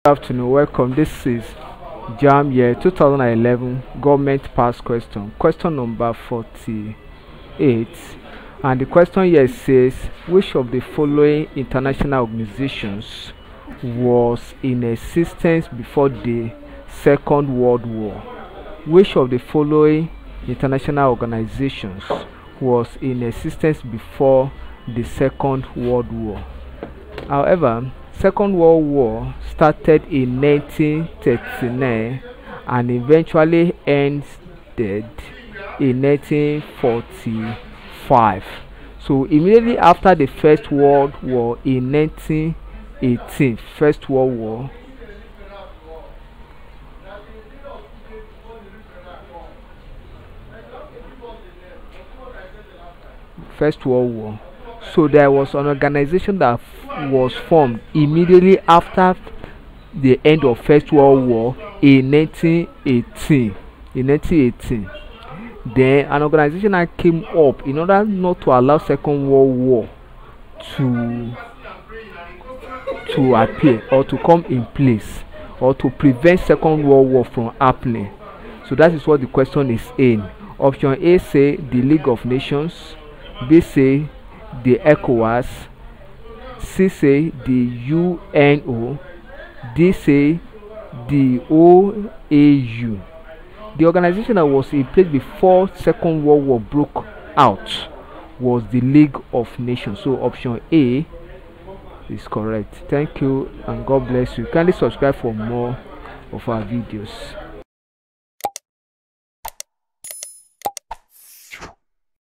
Good afternoon, welcome. This is Jamb year 2011 government pass question number 48, and the question here says, which of the following international organizations was in existence before the Second World War? Which of the following international organizations was in existence before the Second World War? However, Second World War started in 1939 and eventually ended in 1945. So immediately after the First World War in 1918, First World War, so there was an organization that was formed immediately after the end of First World War in 1918. Then an organization that came up in order not to allow Second World War to appear or to come in place, or to prevent Second World War from happening. So that is what the question is in. Option A say the League of Nations, B say the ECOWAS, C say the UNO, D say the OAU. The organization that was in place before Second World War broke out was the League of Nations. So option A is correct. Thank you and God bless you. Kindly subscribe for more of our videos.